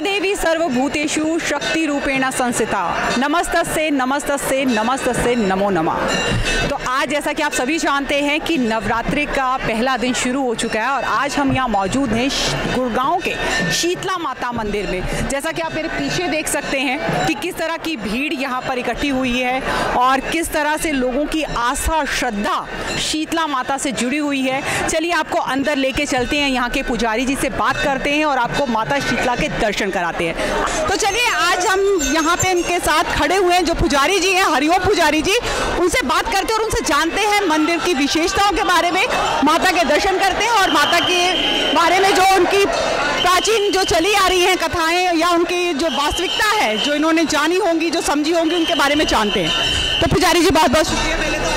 देवी सर्वभूतेषु शक्ति रूपेण संस्थिता नमस्तस्यै नमस्तस्यै नमस्तस्यै नमो नमः। तो आज जैसा कि आप सभी जानते हैं कि नवरात्रि का पहला दिन शुरू हो चुका है और आज हम यहाँ मौजूद हैं गुड़गांव के शीतला माता मंदिर में। जैसा कि आप मेरे पीछे देख सकते हैं कि किस तरह की भीड़ यहाँ पर इकट्ठी हुई है और किस तरह से लोगों की आस्था और श्रद्धा शीतला माता से जुड़ी हुई है। चलिए आपको अंदर लेके चलते हैं, यहाँ के पुजारी जी से बात करते हैं और आपको माता शीतला के दर्शन कराते हैं। तो चलिए आज हम यहाँ पे इनके साथ खड़े हुए हैं, जो पुजारी जी हैं, हरिओम पुजारी जी, उनसे बात करते हैं और उनसे जानते हैं मंदिर की विशेषताओं के बारे में, माता के दर्शन करते हैं और माता के बारे में जो उनकी प्राचीन जो चली आ रही हैं कथाएं या उनकी जो वास्तविकता है जो इन्होंने जानी होंगी, जो समझी होंगी, उनके बारे में जानते हैं। तो पुजारी जी बहुत बहुत शुक्रिया। पहले तो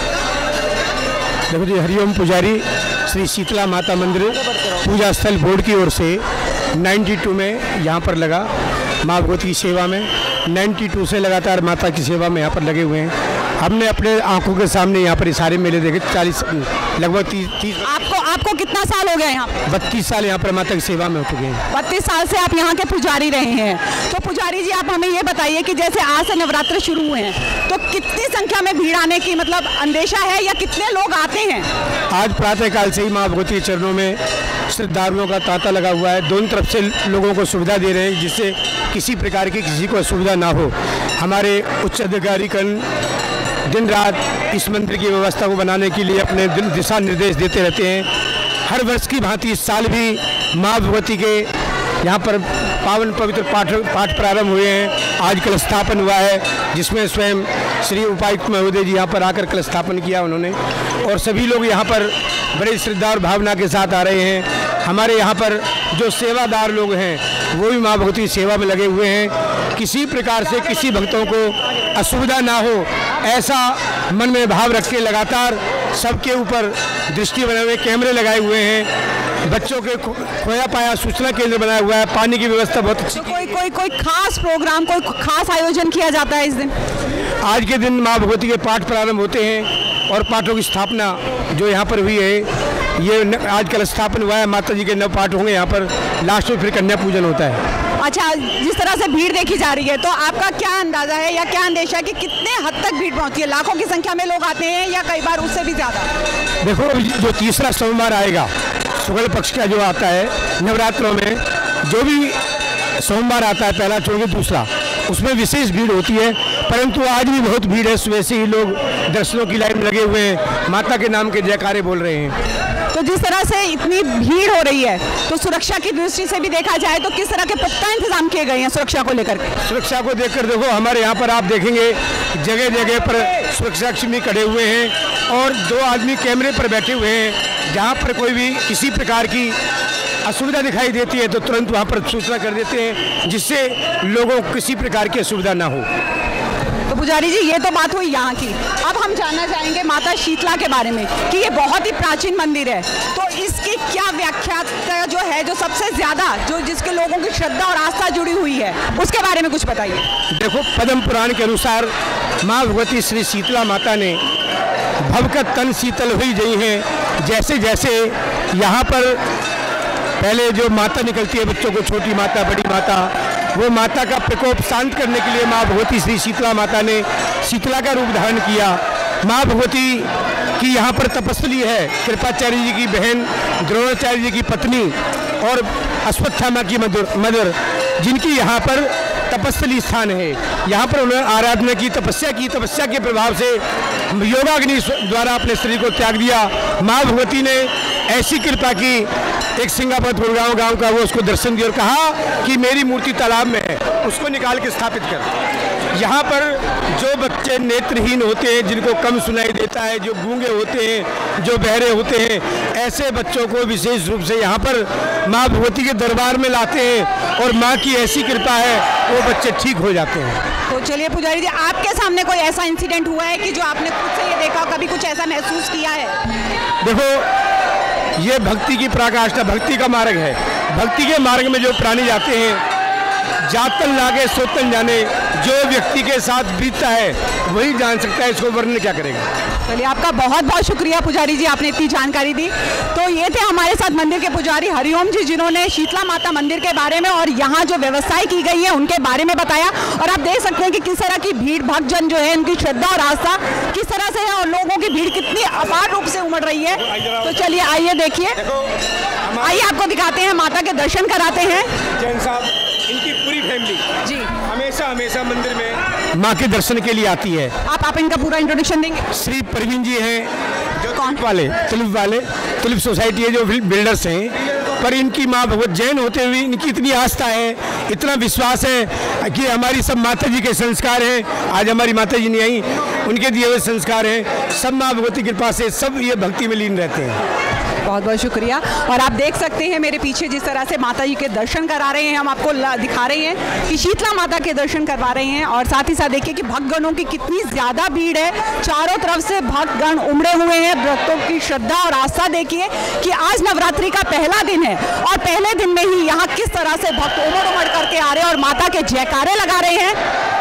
देखो जी, हरिओम पुजारी श्री शीतला माता मंदिर पूजा स्थल बोर्ड की ओर से 92 में यहाँ पर लगा, माँ भगवती की सेवा में 92 से लगातार माता की सेवा में यहाँ पर लगे हुए हैं। हमने अपने आंखों के सामने यहाँ पर सारे मेले देखे, 40 लगभग 30। आपको कितना साल हो गया यहाँ पे? 32 साल यहाँ पर माता की सेवा में हो चुके हैं। 32 साल से आप यहाँ के पुजारी रहे हैं। तो पुजारी जी आप हमें ये बताइए कि जैसे आज से नवरात्र शुरू हुए हैं तो कितनी संख्या में भीड़ आने की मतलब अंदेशा है या कितने लोग आते हैं? आज प्रातःकाल से ही माँ भगवती के चरणों में श्रद्धालुओं का तांता लगा हुआ है। दोनों तरफ से लोगों को सुविधा दे रहे हैं जिससे किसी प्रकार की किसी को असुविधा ना हो। हमारे उच्च अधिकारीगण दिन रात इस मंदिर की व्यवस्था को बनाने के लिए अपने दिशा निर्देश देते रहते हैं। हर वर्ष की भांति इस साल भी माँ भगवती के यहाँ पर पावन पवित्र पाठ प्रारंभ हुए हैं। आज कलश स्थापन हुआ है जिसमें स्वयं श्री उपायुक्त महोदय जी यहाँ पर आकर कलश स्थापन किया उन्होंने, और सभी लोग यहाँ पर बड़ी श्रद्धा और भावना के साथ आ रहे हैं। हमारे यहाँ पर जो सेवादार लोग हैं वो भी माँ भगवती की सेवा में लगे हुए हैं। किसी प्रकार से किसी भक्तों को असुविधा ना हो ऐसा मन में भाव रख के लगातार सबके ऊपर दृष्टि बनाए हुए कैमरे लगाए हुए हैं। बच्चों के खोया पाया सूचना केंद्र बनाया हुआ है। पानी की व्यवस्था बहुत अच्छी। तो कोई खास प्रोग्राम, कोई खास आयोजन किया जाता है इस दिन? आज के दिन माँ भगवती के पाठ प्रारंभ होते हैं और पाठों की स्थापना जो यहाँ पर हुई है, ये आज कल स्थापन हुआ है। माता जी के 9 पाठ होंगे यहाँ पर, लास्ट में फिर कन्या पूजन होता है। अच्छा, जिस तरह से भीड़ देखी जा रही है तो आपका क्या अंदाजा है या क्या अंदेशा है कि कितने हद तक भीड़ पहुंची है? लाखों की संख्या में लोग आते हैं या कई बार उससे भी ज़्यादा? देखो, जो तीसरा सोमवार आएगा, शुक्ल पक्ष का जो आता है नवरात्रों में, जो भी सोमवार आता है पहला छोड़ के दूसरा, उसमें विशेष भीड़ होती है। परंतु आज भी बहुत भीड़ है। सुबह से ही लोग दर्शनों की लाइन में लगे हुए हैं, माता के नाम के जयकारे बोल रहे हैं। तो जिस तरह से इतनी भीड़ हो रही है तो सुरक्षा की दृष्टि से भी देखा जाए तो किस तरह के पुख्ता इंतजाम किए गए हैं सुरक्षा को लेकर? सुरक्षा को देखकर देखो, हमारे यहाँ पर आप देखेंगे जगह जगह पर सुरक्षाकर्मी खड़े हुए हैं और 2 आदमी कैमरे पर बैठे हुए हैं। जहाँ पर कोई भी किसी प्रकार की असुविधा दिखाई देती है तो तुरंत वहाँ पर सूचना कर देते हैं जिससे लोगों को किसी प्रकार की असुविधा ना हो। तो पुजारी जी, ये तो बात हुई यहाँ की। अब हम जानना चाहेंगे माता शीतला के बारे में कि ये बहुत ही प्राचीन मंदिर है, तो इसकी क्या व्याख्या जो है, जो सबसे ज़्यादा जो जिसके लोगों की श्रद्धा और आस्था जुड़ी हुई है, उसके बारे में कुछ बताइए। देखो, पद्म पुराण के अनुसार माँ भगवती श्री शीतला माता ने भवकत तन शीतल हुई जई हैं। जैसे जैसे यहाँ पर पहले जो माता निकलती है बच्चों को, छोटी माता बड़ी माता, वो माता का प्रकोप शांत करने के लिए माँ भगवती श्री शीतला माता ने शीतला का रूप धारण किया। माँ भगवती की यहाँ पर तपस्वी है कृपाचार्य जी की बहन, द्रोणाचार्य जी की पत्नी और अश्वत्थामा की मदर, जिनकी यहाँ पर तपस्वी स्थान है। यहाँ पर उन्होंने आराधना की, तपस्या के प्रभाव से योगाग्नि द्वारा अपने शरीर को त्याग दिया। माँ भगवती ने ऐसी कृपा की, एक सिंगापुर गुड़गांव गांव का, वो उसको दर्शन दिया और कहा कि मेरी मूर्ति तालाब में है, उसको निकाल के स्थापित कर। यहाँ पर जो बच्चे नेत्रहीन होते हैं, जिनको कम सुनाई देता है, जो गूंगे होते हैं, जो बहरे होते हैं, ऐसे बच्चों को विशेष रूप से यहाँ पर माँ भगवती के दरबार में लाते हैं और माँ की ऐसी कृपा है वो बच्चे ठीक हो जाते हैं। तो चलिए पुजारी जी, आपके सामने कोई ऐसा इंसिडेंट हुआ है कि जो आपने खुद से ये देखा, कभी कुछ ऐसा महसूस किया है? देखो, ये भक्ति की पराकाष्ठा, भक्ति का मार्ग है। भक्ति के मार्ग में जो प्राणी जाते हैं, जातन लागे सोतन जाने, जो व्यक्ति के साथ बीतता है वही जान सकता है, इसको वर्णन क्या करेगा। चलिए, आपका बहुत बहुत शुक्रिया पुजारी जी, आपने इतनी जानकारी दी। तो ये थे हमारे साथ मंदिर के पुजारी हरिओम जी, जिन्होंने शीतला माता मंदिर के बारे में और यहाँ जो व्यवस्थाएं की गई है उनके बारे में बताया। और आप देख सकते हैं कि किस तरह की भीड़, भक्तजन जो है उनकी श्रद्धा और आस्था किस तरह से है और लोगों की भीड़ कितनी अपार रूप से उमड़ रही है। तो चलिए आइए देखिए, आइए आपको दिखाते हैं, माता के दर्शन कराते हैं। जैन साहब, इनकी पूरी फैमिली जी हमेशा मंदिर में माँ के दर्शन के लिए आती है। आप इनका पूरा इंट्रोडक्शन देंगे। श्री प्रवीण जी हैं, जो कौन वाले तुलिप सोसाइटी है, जो बिल्डर्स हैं, पर इनकी माँ भगवत जैन होते हुए इनकी इतनी आस्था है, इतना विश्वास है कि हमारी सब माता जी के संस्कार हैं। आज हमारी माता जी नहीं आई, उनके दिए हुए संस्कार हैं। सब माँ भगवती की कृपा से सब ये भक्ति में लीन रहते हैं। बहुत बहुत शुक्रिया। और आप देख सकते हैं मेरे पीछे जिस तरह से माता जी के दर्शन करा रहे हैं, हम आपको दिखा रहे हैं कि शीतला माता के दर्शन करवा रहे हैं। और साथ ही साथ देखिए कि भक्तगणों की कितनी ज़्यादा भीड़ है, चारों तरफ से भक्तगण उमड़े हुए हैं। भक्तों की श्रद्धा और आस्था देखिए कि आज नवरात्रि का पहला दिन है और पहले दिन में ही यहाँ किस तरह से भक्त उमड़ उमड़ करके आ रहे हैं और माता के जयकारे लगा रहे हैं।